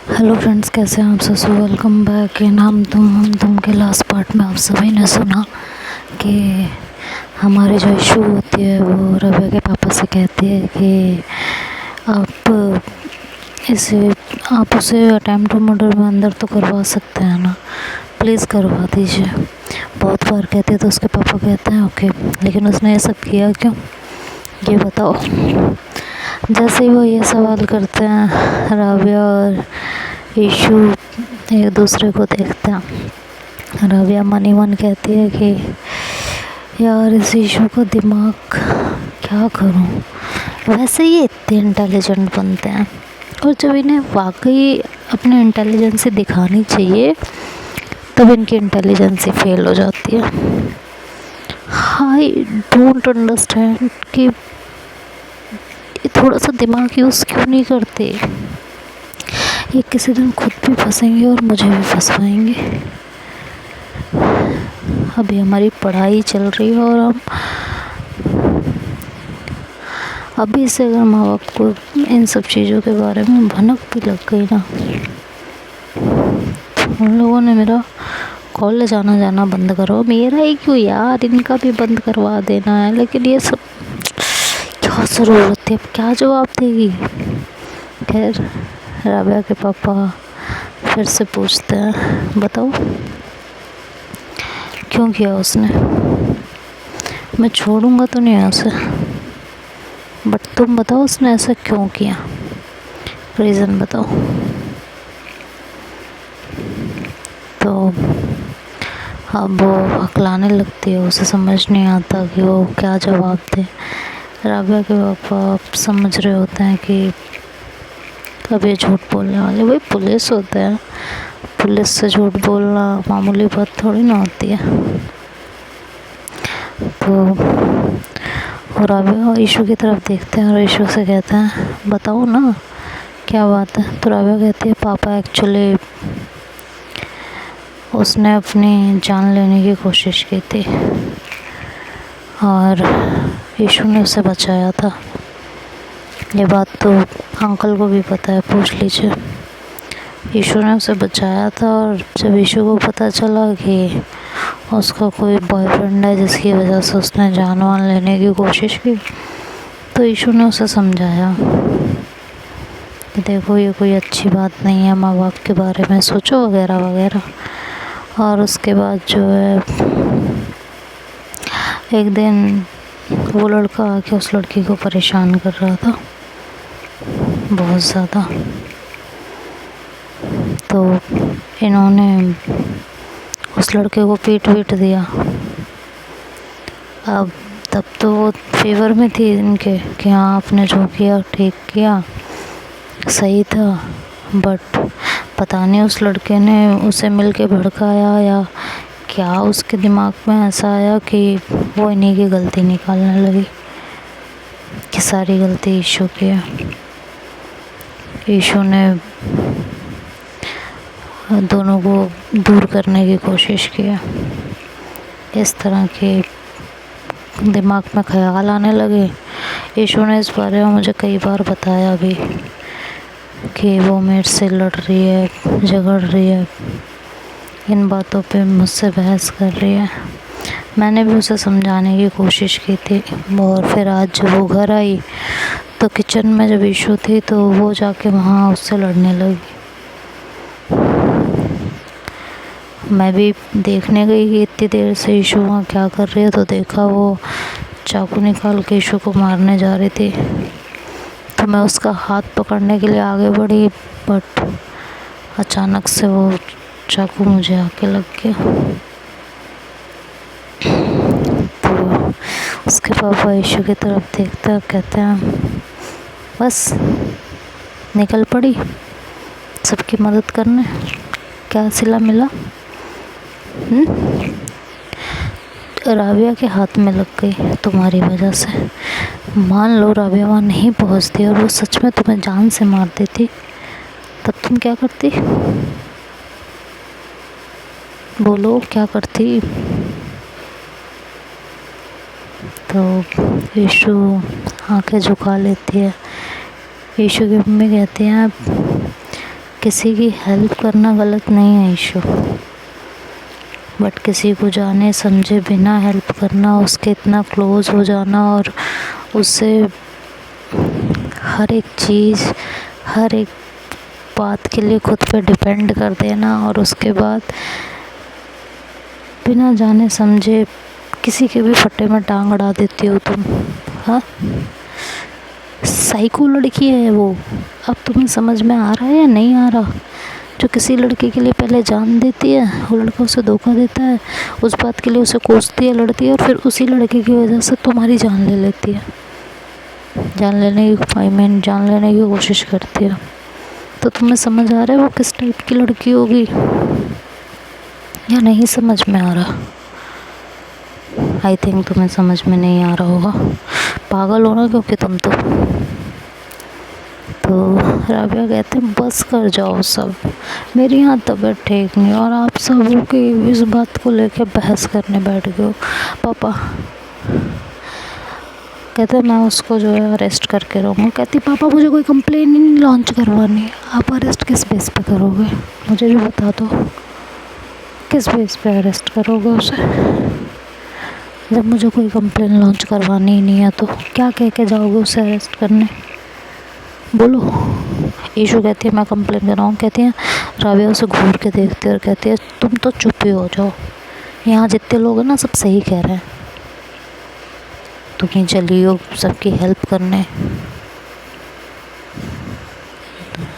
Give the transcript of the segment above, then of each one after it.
Hello friends, कैसे हैं आप सब। वेलकम बैक इन हम तुम के लास्ट पार्ट में आप सभी ने सुना कि हमारी जो इशू होती है वो रवि के पापा से कहती है कि आप इसे आप उसे अटेम्प्ट टू मर्डर में अंदर तो करवा सकते हैं ना, प्लीज़ करवा दीजिए। बहुत बार कहते हैं तो उसके पापा कहते हैं ओके, लेकिन उसने ये सब किया क्यों, ये बताओ। जैसे ही वो ये सवाल करते हैं, राबिया और ईशू एक दूसरे को देखते हैं। राबिया मन ही मन कहती है कि यार इस ईशू का दिमाग क्या करूं, वैसे ये इतने इंटेलिजेंट बनते हैं और जब इन्हें वाकई अपनी इंटेलिजेंसी दिखानी चाहिए तब इनकी इंटेलिजेंसी फेल हो जाती है। आई डोंट अंडरस्टैंड कि थोड़ा सा दिमाग यूज़ क्यों नहीं करते। ये किसी दिन खुद भी फंसेंगे और मुझे भी फंसवाएंगे। अभी हमारी पढ़ाई चल रही है और हम अभी से अगर माँ बाप को इन सब चीज़ों के बारे में भनक भी लग गई ना, तो उन लोगों ने मेरा कॉलेज आना जाना बंद करो। मेरा ही क्यों यार, इनका भी बंद करवा देना है। लेकिन ये सब क्या ज़रूरत है, अब क्या जवाब देगी। खैर, राबिया के पापा फिर से पूछते हैं बताओ क्यों किया उसने। मैं छोड़ूंगा तो नहीं है उसे, बट तुम बताओ उसने ऐसा क्यों किया, रीज़न बताओ। तो अब वो हकलाने लगती है, उसे समझ नहीं आता कि वो क्या जवाब दे। राबिया के पापा समझ रहे होते हैं कि अब ये झूठ बोलने वाले, वही पुलिस होते हैं, पुलिस से झूठ बोलना मामूली बात थोड़ी ना होती है। तो राबिया ईशू की तरफ देखते हैं और ईशू से कहते हैं बताओ ना क्या बात है। तो राबिया कहती है पापा एक्चुअली उसने अपनी जान लेने की कोशिश की थी और ईशू ने उसे बचाया था। ये बात तो अंकल को भी पता है, पूछ लीजिए। ईशू ने उसे बचाया था और जब ईशू को पता चला कि उसका कोई बॉयफ्रेंड है जिसकी वजह से उसने जान वान लेने की कोशिश की, तो ईशू ने उसे समझाया कि देखो ये कोई अच्छी बात नहीं है, माँ बाप के बारे में सोचो वगैरह वगैरह। और उसके बाद जो है एक दिन वो लड़का आके उस लड़की को परेशान कर रहा था बहुत ज़्यादा। तो इन्होंने उस लड़के को पीट दिया। अब तब तो वो फेवर में थी इनके कि हाँ आपने जो किया ठीक किया, सही था। बट पता नहीं उस लड़के ने उसे मिल के भड़काया या क्या उसके दिमाग में ऐसा आया कि वो इन्हीं की गलती निकालने लगी कि सारी गलती ईशू की है। ईशू ने दोनों को दूर करने की कोशिश की है। इस तरह के दिमाग में ख्याल आने लगे। ईशू ने इस बारे में मुझे कई बार बताया भी कि वो मेरे से लड़ रही है, झगड़ रही है, इन बातों पे मुझसे बहस कर रही है। मैंने भी उसे समझाने की कोशिश की थी और फिर आज जब वो घर आई तो किचन में जब ईशू थी तो वो जाके वहाँ उससे लड़ने लगी। मैं भी देखने गई कि इतनी देर से ईशू वहाँ क्या कर रही है, तो देखा वो चाकू निकाल के ईशू को मारने जा रही थी। तो मैं उसका हाथ पकड़ने के लिए आगे बढ़ी, बट अचानक से वो चाकू मुझे आके लग गया। तो उसके पापा ईशू की तरफ देखते हैं, कहते हैं बस निकल पड़ी सबकी मदद करने, क्या सिला मिला। राबिया के हाथ में लग गई तुम्हारी वजह से। मान लो राबिया वहाँ नहीं पहुँचती और वो सच में तुम्हें जान से मार देती, तब तुम क्या करती, बोलो क्या करती। तो ईशू आंखें झुका लेती है। ईशू की मम्मी कहती हैं किसी की हेल्प करना गलत नहीं है इशू, बट किसी को जाने समझे बिना हेल्प करना, उसके इतना क्लोज हो जाना और उससे हर एक चीज़, हर एक बात के लिए खुद पे डिपेंड कर देना, और उसके बाद बिना जाने समझे किसी के भी फट्टे में टांग अड़ा देती हो तुम। हाँ, साइको लड़की है वो। अब तुम्हें समझ में आ रहा है या नहीं आ रहा? जो किसी लड़के के लिए पहले जान देती है, वो लड़का उसे धोखा देता है, उस बात के लिए उसे कोसती है, लड़ती है, और फिर उसी लड़के की वजह से तुम्हारी जान ले लेती है, जान लेने की कोशिश करती है। तो तुम्हें समझ आ रहा है वो किस टाइप की लड़की होगी या नहीं समझ में आ रहा? आई थिंक तुम्हें समझ में नहीं आ रहा होगा, पागल हो ना क्योंकि तुम तो राबिया कहते हैं बस कर जाओ सब, मेरी यहाँ तबीयत ठीक नहीं, और आप सब हो के इस बात को लेके बहस करने बैठ गए हो। पापा कहते हैं मैं उसको जो है अरेस्ट करके रहूँगा। कहती पापा मुझे कोई कंप्लेन ही नहीं लॉन्च करवानी है। आप अरेस्ट किस बेस पे करोगे, मुझे भी बता दो, किस बेस पे अरेस्ट करोगे उसे? जब मुझे कोई कंप्लेन लॉन्च करवानी ही नहीं है तो क्या कह के जाओगे उसे अरेस्ट करने, बोलो। ईशू कहती है मैं कंप्लेन कराऊँ। कहती है राबिया उसे घूर के देखती है और कहती है तुम तो चुप ही हो जाओ, यहाँ जितने लोग हैं ना सब सही कह रहे हैं, तुम ही चली हो सबकी हेल्प करने,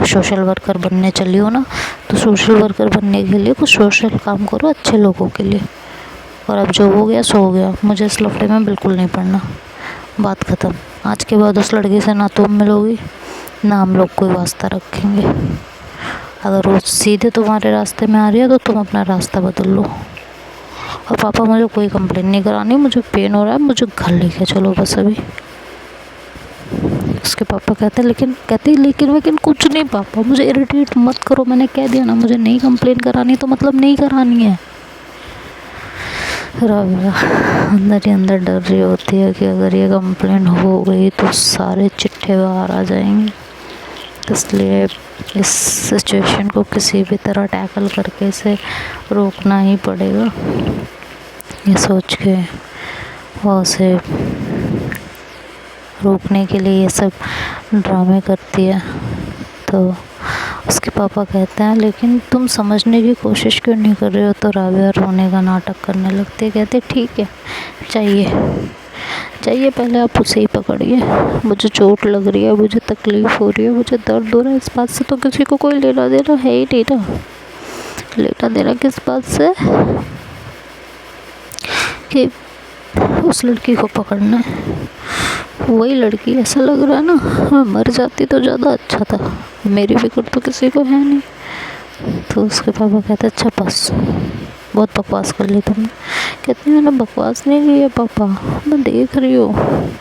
सोशल वर्कर बनने चली हो ना, तो सोशल वर्कर बनने के लिए कुछ सोशल काम करो अच्छे लोगों के लिए, और अब जो हो गया सो हो गया, मुझे इस लफड़े में बिल्कुल नहीं पड़ना, बात ख़त्म। आज के बाद उस लड़की से ना तुम मिलोगी ना हम लोग कोई वास्ता रखेंगे। अगर वो सीधे तुम्हारे रास्ते में आ रही है तो तुम अपना रास्ता बदल लो। और पापा मुझे कोई कंप्लेन नहीं करानी, मुझे पेन हो रहा है, मुझे घर लेके चलो बस अभी। उसके पापा कहते हैं लेकिन कुछ नहीं पापा, मुझे इरिटेट मत करो, मैंने कह दिया ना मुझे नहीं कंप्लेन करानी तो मतलब नहीं करानी है। राबिया अंदर ही अंदर डर रही होती है कि अगर ये कंप्लेन हो गई तो सारे चिट्ठे बाहर आ जाएंगे, इसलिए इस सिचुएशन को किसी भी तरह टैकल करके इसे रोकना ही पड़ेगा, ये सोच के वो उसे रोकने के लिए ये सब ड्रामे करती है। तो उसके पापा कहते हैं लेकिन तुम समझने की कोशिश क्यों नहीं कर रहे हो? तो राबिया रोने का नाटक करने लगती है। कहते ठीक है चाहिए पहले आप उसे ही पकड़िए, मुझे चोट लग रही है, मुझे तकलीफ़ हो रही है, मुझे दर्द हो रहा है, इस बात से तो किसी को कोई लेना देना है ही नहीं ना। लेना देना किस बात से कि उस लड़की को पकड़ना है, वही लड़की। ऐसा लग रहा है ना मैं मर जाती तो ज़्यादा अच्छा था, मेरी फिक्र तो किसी को है नहीं। तो उसके पापा कहते अच्छा बस बहुत बकवास कर ली तुमने। कहती मैंने बकवास नहीं की है पापा, मैं देख रही हूँ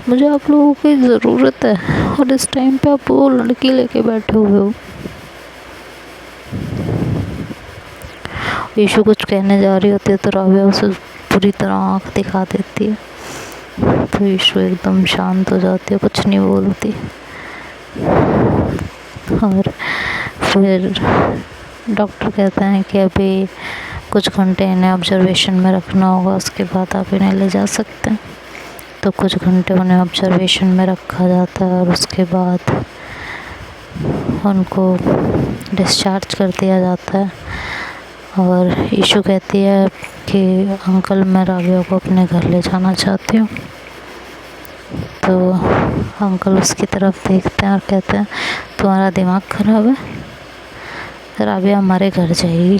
मुझे आप लोगों की ज़रूरत है और इस टाइम पे आप वो लड़की लेके बैठे हुए हो। ईशू कुछ कहने जा रही होती है तो राबिया उसे पूरी तरह आँख दिखा देती है, तो ईशू एकदम शांत हो जाती है, कुछ नहीं बोलती। और फिर डॉक्टर कहता है कि अभी कुछ घंटे इन्हें ऑब्जर्वेशन में रखना होगा, उसके बाद आप इन्हें ले जा सकते हैं। तो कुछ घंटे उन्हें ऑब्जर्वेशन में रखा जाता है और उसके बाद उनको डिस्चार्ज कर दिया जाता है। और ईशू कहती है कि अंकल मैं राबिया को अपने घर ले जाना चाहती हूँ। तो अंकल उसकी तरफ देखते हैं और कहते हैं तुम्हारा दिमाग ख़राब है, राबिया हमारे घर जाएगी।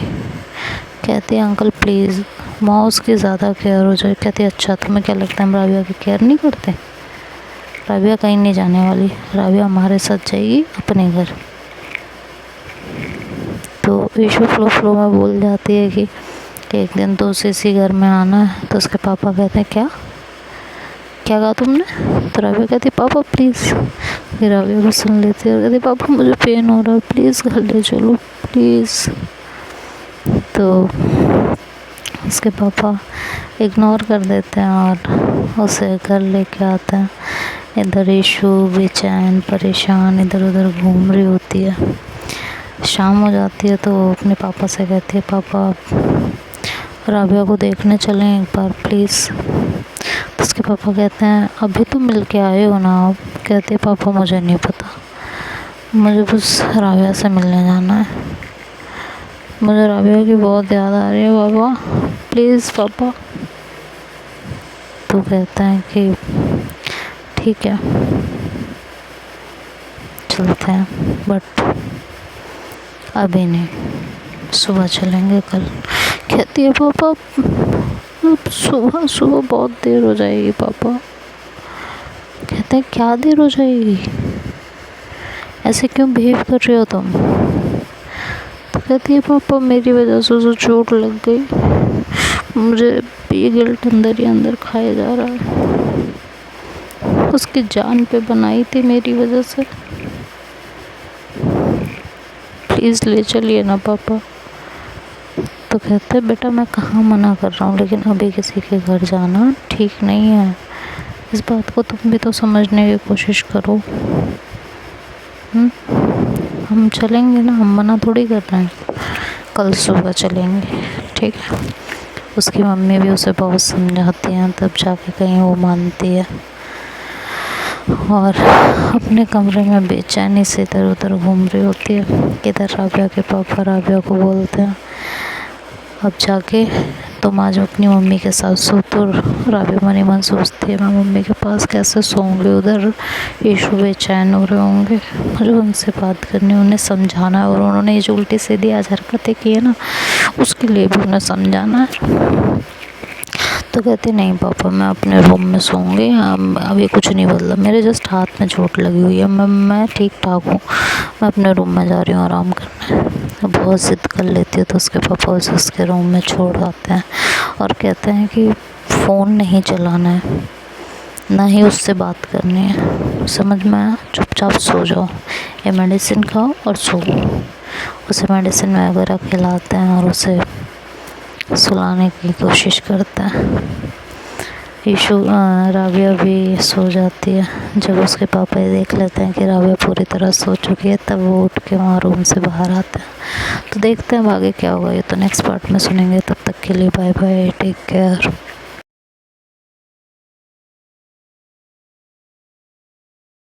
कहती है अंकल प्लीज़, माँ उसकी ज़्यादा केयर हो जाए। कहती है अच्छा तुम्हें क्या लगता है हम राबिया की केयर नहीं करते? राबिया कहीं नहीं जाने वाली, राबिया हमारे साथ जाएगी अपने घर। तो ईशू फ्लो में बोल जाती है कि एक दिन तो उसे इसी घर में आना है। तो उसके पापा कहते हैं क्या कहा तुमने? तो राबिया कहती पापा प्लीज़। फिर राबिया को सुन लेती है और कहती पापा मुझे पेन हो रहा है, प्लीज़ घर ले चलो प्लीज़। तो उसके पापा इग्नोर कर देते हैं और उसे घर लेके आते हैं। इधर ईशू बेचैन परेशान इधर उधर घूम रही होती है। शाम हो जाती है तो वो अपने पापा से कहती है, पापा राबिया को देखने चलें एक बार प्लीज़। तो उसके पापा कहते हैं, अभी तो मिल के आए हो ना आप? कहते हैं, पापा मुझे नहीं पता, मुझे बस राबिया से मिलने जाना है, मुझे राबिया की बहुत याद आ रही है पापा, प्लीज़ पापा। तो कहता है कि ठीक है चलते हैं, बट अभी नहीं, सुबह चलेंगे कल। कहती है, पापा अब सुबह सुबह बहुत देर हो जाएगी पापा। कहते हैं, क्या देर हो जाएगी, ऐसे क्यों बिहेव कर रहे हो तुम? तो कहती है, पापा मेरी वजह से उसे चोट लग गई, मुझे ये गिल्ट अंदर ही अंदर खाया जा रहा है, उसकी जान पे बनाई थी मेरी वजह से, प्लीज़ ले चलिए ना पापा। तो कहते हैं, बेटा मैं कहाँ मना कर रहा हूँ, लेकिन अभी किसी के घर जाना ठीक नहीं है, इस बात को तुम भी तो समझने की कोशिश करो। हम चलेंगे ना, हम मना थोड़ी कर रहे हैं, कल सुबह चलेंगे, ठीक है। उसकी मम्मी भी उसे बहुत समझाती हैं, तब जाके कहीं वो मानती है, और अपने कमरे में बेचैनी से इधर उधर घूम रही होती है। इधर राबिया के पापा राबिया को बोलते हैं, अब जाके तुम आज अपनी मम्मी के साथ सो। तो राबिया मनी मन सोचती है, मैं मम्मी के पास कैसे सोऊंगी, उधर ईशु बेचैन हो रहे होंगे, मुझे उनसे बात करनी, उन्हें समझाना है, और उन्होंने ये जो उल्टी सीधी आज हरकतें की है ना, उसके लिए भी उन्हें समझाना है। तो कहते नहीं पापा मैं अपने रूम में सोऊंगी, अभी कुछ नहीं बदला, मेरे जस्ट हाथ में चोट लगी हुई है, मैं ठीक ठाक हूँ, मैं अपने रूम में जा रही हूँ आराम करने। बहुत ज़िद कर लेती है तो उसके पापा उसे उसके रूम में छोड़ आते हैं और कहते हैं कि फ़ोन नहीं चलाना है, ना ही उससे बात करनी है, समझ में आया, चुपचाप सो जाओ, ये मेडिसिन खाओ और सो। उसे मेडिसिन वगैरह खिलाते हैं और उसे सुलाने की कोशिश करता है। ईशु राबिया भी सो जाती है। जब उसके पापा ये देख लेते हैं कि राबिया पूरी तरह सो चुकी है, तब वो उठ के वहाँ रूम से बाहर आते हैं। तो देखते हैं आगे क्या होगा, ये तो नेक्स्ट पार्ट में सुनेंगे। तब तक के लिए बाय बाय, टेक केयर।